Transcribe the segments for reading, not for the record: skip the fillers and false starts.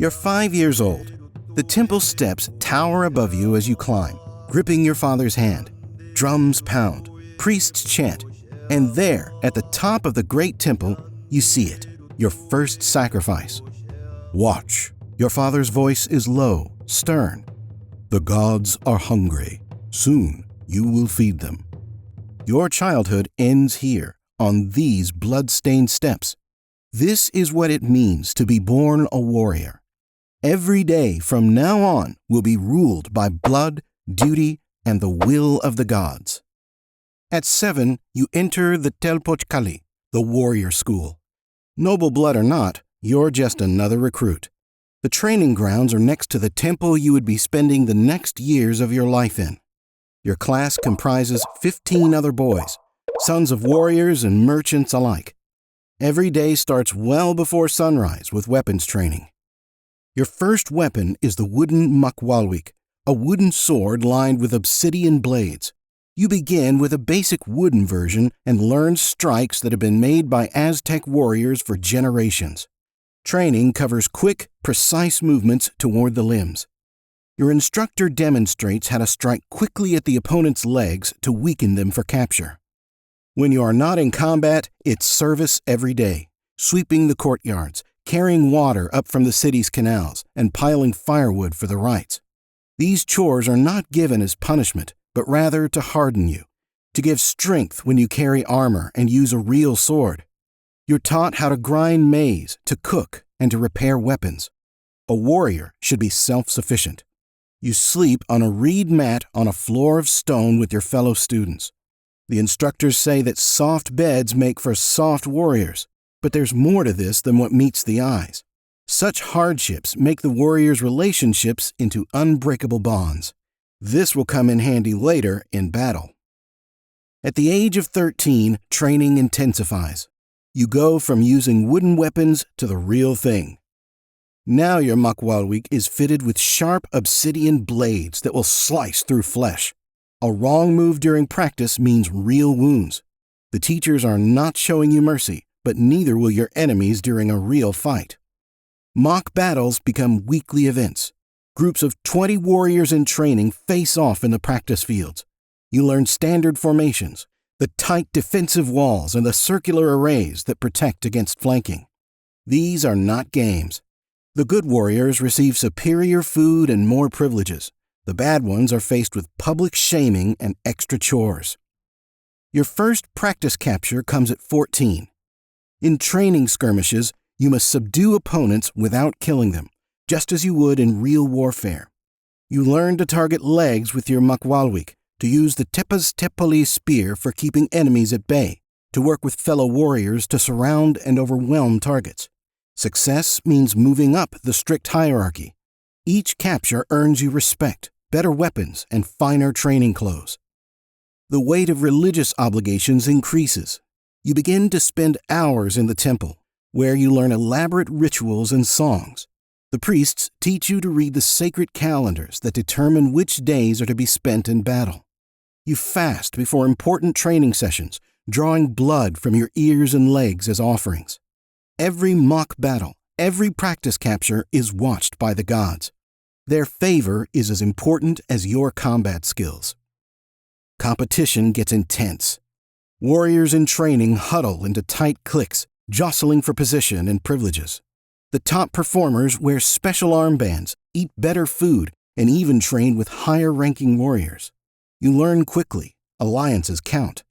You're 5 years old. The temple steps tower above you as you climb, gripping your father's hand. Drums pound, priests chant, and there, at the top of the great temple, you see it, your first sacrifice. Watch. Your father's voice is low, stern. The gods are hungry. Soon you will feed them. Your childhood ends here, on these blood-stained steps. This is what it means to be born a warrior. Every day from now on will be ruled by blood, duty, and the will of the gods. At 7, you enter the Telpochkali, the warrior school. Noble blood or not, you're just another recruit. The training grounds are next to the temple you would be spending the next years of your life in. Your class comprises 15 other boys, sons of warriors and merchants alike. Every day starts well before sunrise with weapons training. Your first weapon is the wooden makwalwik, a wooden sword lined with obsidian blades. You begin with a basic wooden version and learn strikes that have been made by Aztec warriors for generations. Training covers quick, precise movements toward the limbs. Your instructor demonstrates how to strike quickly at the opponent's legs to weaken them for capture. When you are not in combat, it's service every day, sweeping the courtyards, carrying water up from the city's canals, and piling firewood for the rites. These chores are not given as punishment, but rather to harden you, to give strength when you carry armor and use a real sword. You're taught how to grind maize, to cook, and to repair weapons. A warrior should be self-sufficient. You sleep on a reed mat on a floor of stone with your fellow students. The instructors say that soft beds make for soft warriors, but there's more to this than what meets the eyes. Such hardships make the warriors' relationships into unbreakable bonds. This will come in handy later in battle. At the age of 13, training intensifies. You go from using wooden weapons to the real thing. Now your makwalwik is fitted with sharp obsidian blades that will slice through flesh. A wrong move during practice means real wounds. The teachers are not showing you mercy, but neither will your enemies during a real fight. Mock battles become weekly events. Groups of 20 warriors in training face off in the practice fields. You learn standard formations, the tight defensive walls, and the circular arrays that protect against flanking. These are not games. The good warriors receive superior food and more privileges. The bad ones are faced with public shaming and extra chores. Your first practice capture comes at 14. In training skirmishes, you must subdue opponents without killing them, just as you would in real warfare. You learn to target legs with your makwalwik, to use the tepas tepali spear for keeping enemies at bay, to work with fellow warriors to surround and overwhelm targets. Success means moving up the strict hierarchy. Each capture earns you respect, better weapons, and finer training clothes. The weight of religious obligations increases. You begin to spend hours in the temple, where you learn elaborate rituals and songs. The priests teach you to read the sacred calendars that determine which days are to be spent in battle. You fast before important training sessions, drawing blood from your ears and legs as offerings. Every mock battle, every practice capture is watched by the gods. Their favor is as important as your combat skills. Competition gets intense. Warriors in training huddle into tight cliques, jostling for position and privileges. The top performers wear special armbands, eat better food, and even train with higher-ranking warriors. You learn quickly. Alliances count.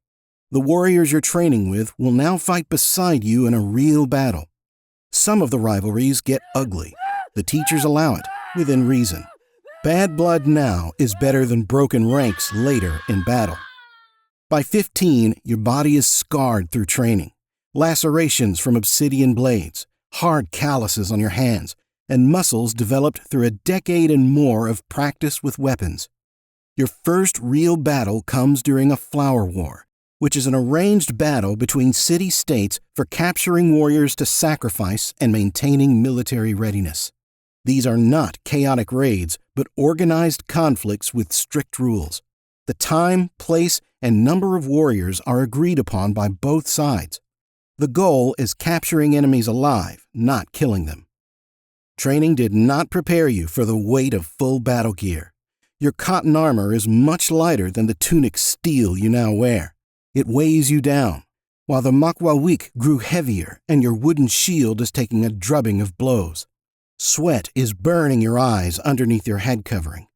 The warriors you're training with will now fight beside you in a real battle. Some of the rivalries get ugly. The teachers allow it, within reason. Bad blood now is better than broken ranks later in battle. By 15, your body is scarred through training. Lacerations from obsidian blades, hard calluses on your hands, and muscles developed through a decade and more of practice with weapons. Your first real battle comes during a flower war, which is an arranged battle between city-states for capturing warriors to sacrifice and maintaining military readiness. These are not chaotic raids, but organized conflicts with strict rules. The time, place, and number of warriors are agreed upon by both sides. The goal is capturing enemies alive, not killing them. Training did not prepare you for the weight of full battle gear. Your cotton armor is much lighter than the tunic steel you now wear. It weighs you down, while the makwawik grew heavier and your wooden shield is taking a drubbing of blows. Sweat is burning your eyes underneath your head covering.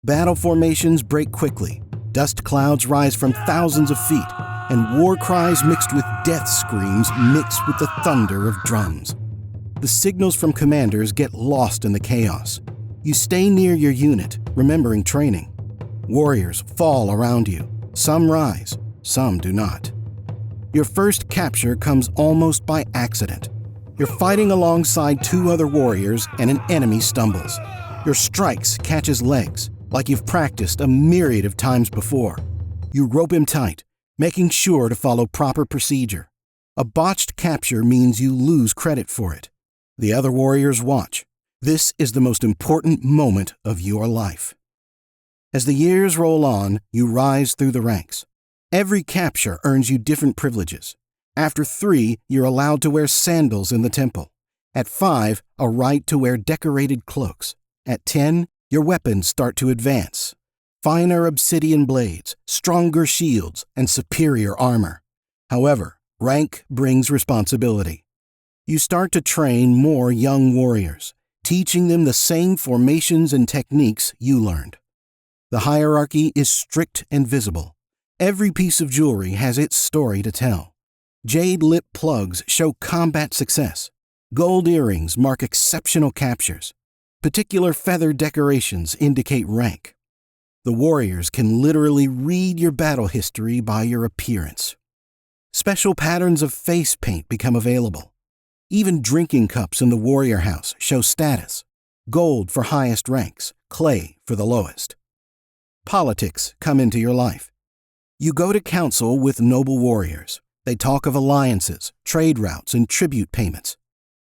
Battle formations break quickly. Dust clouds rise from thousands of feet, and war cries mixed with death screams mix with the thunder of drums. The signals from commanders get lost in the chaos. You stay near your unit, remembering training. Warriors fall around you. Some rise, some do not. Your first capture comes almost by accident. You're fighting alongside two other warriors and an enemy stumbles. Your strikes catch his legs, like you've practiced a myriad of times before. You rope him tight, making sure to follow proper procedure. A botched capture means you lose credit for it. The other warriors watch. This is the most important moment of your life. As the years roll on, you rise through the ranks. Every capture earns you different privileges. After 3, you're allowed to wear sandals in the temple. At 5, a right to wear decorated cloaks. At 10, your weapons start to advance. Finer obsidian blades, stronger shields, and superior armor. However, rank brings responsibility. You start to train more young warriors, teaching them the same formations and techniques you learned. The hierarchy is strict and visible. Every piece of jewelry has its story to tell. Jade lip plugs show combat success. Gold earrings mark exceptional captures. Particular feather decorations indicate rank. The warriors can literally read your battle history by your appearance. Special patterns of face paint become available. Even drinking cups in the warrior house show status. Gold for highest ranks, clay for the lowest. Politics come into your life. You go to council with noble warriors. They talk of alliances, trade routes, and tribute payments.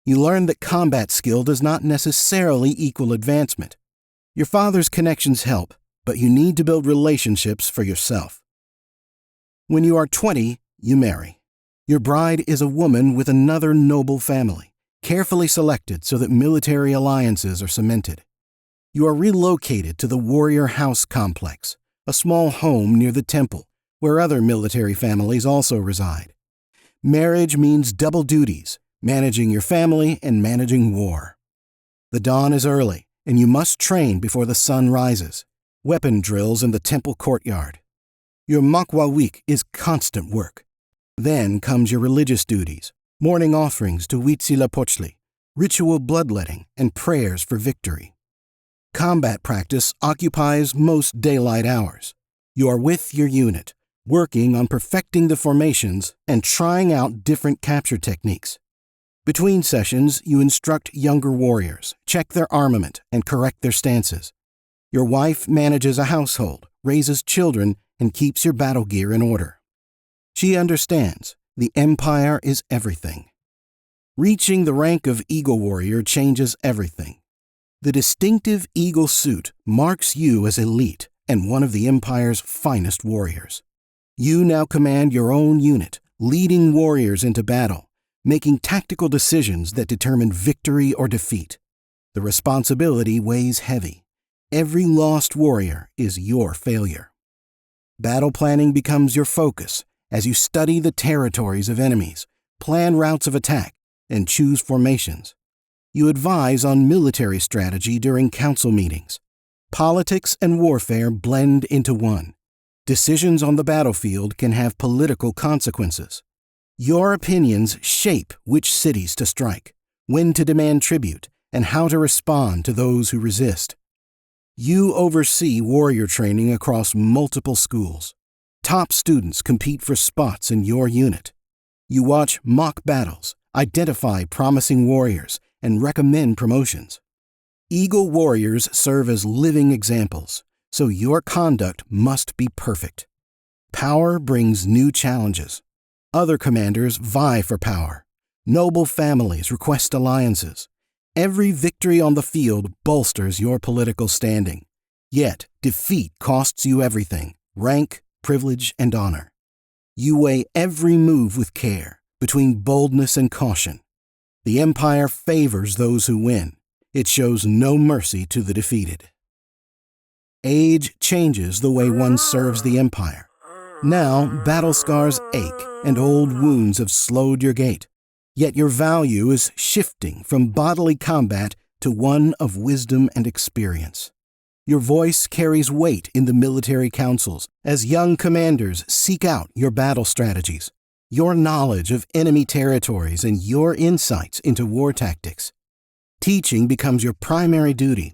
You learn that combat skill does not necessarily equal advancement. Your father's connections help, but you need to build relationships for yourself. When you are 20, you marry. Your bride is a woman with another noble family, carefully selected so that military alliances are cemented. You are relocated to the Warrior House Complex, a small home near the temple, where other military families also reside. Marriage means double duties, managing your family and managing war. The dawn is early, and you must train before the sun rises. Weapon drills in the temple courtyard. Your Makwa week is constant work. Then comes your religious duties, morning offerings to Huitzilopochtli, ritual bloodletting, and prayers for victory. Combat practice occupies most daylight hours. You are with your unit, working on perfecting the formations and trying out different capture techniques. Between sessions, you instruct younger warriors, check their armament, and correct their stances. Your wife manages a household, raises children, and keeps your battle gear in order. She understands the empire is everything. Reaching the rank of Eagle Warrior changes everything. The distinctive eagle suit marks you as elite and one of the empire's finest warriors. You now command your own unit, leading warriors into battle, making tactical decisions that determine victory or defeat. The responsibility weighs heavy. Every lost warrior is your failure. Battle planning becomes your focus as you study the territories of enemies, plan routes of attack, and choose formations. You advise on military strategy during council meetings. Politics and warfare blend into one. Decisions on the battlefield can have political consequences. Your opinions shape which cities to strike, when to demand tribute, and how to respond to those who resist. You oversee warrior training across multiple schools. Top students compete for spots in your unit. You watch mock battles, identify promising warriors, and recommend promotions. Eagle warriors serve as living examples, so your conduct must be perfect. Power brings new challenges. Other commanders vie for power. Noble families request alliances. Every victory on the field bolsters your political standing. Yet, defeat costs you everything: rank, privilege, and honor. You weigh every move with care, between boldness and caution. The empire favors those who win. It shows no mercy to the defeated. Age changes the way one serves the Empire. Now, battle scars ache and old wounds have slowed your gait. Yet your value is shifting from bodily combat to one of wisdom and experience. Your voice carries weight in the military councils as young commanders seek out your battle strategies, your knowledge of enemy territories, and your insights into war tactics. Teaching becomes your primary duty.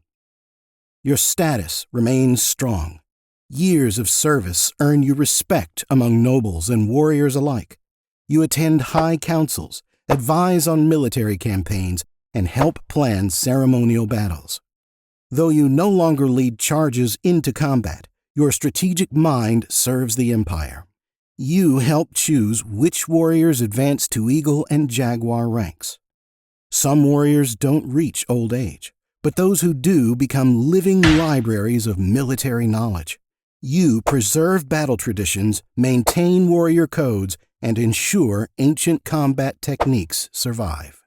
Your status remains strong. Years of service earn you respect among nobles and warriors alike. You attend high councils, advise on military campaigns, and help plan ceremonial battles. Though you no longer lead charges into combat, your strategic mind serves the Empire. You help choose which warriors advance to Eagle and Jaguar ranks. Some warriors don't reach old age, but those who do become living libraries of military knowledge. You preserve battle traditions, maintain warrior codes, and ensure ancient combat techniques survive.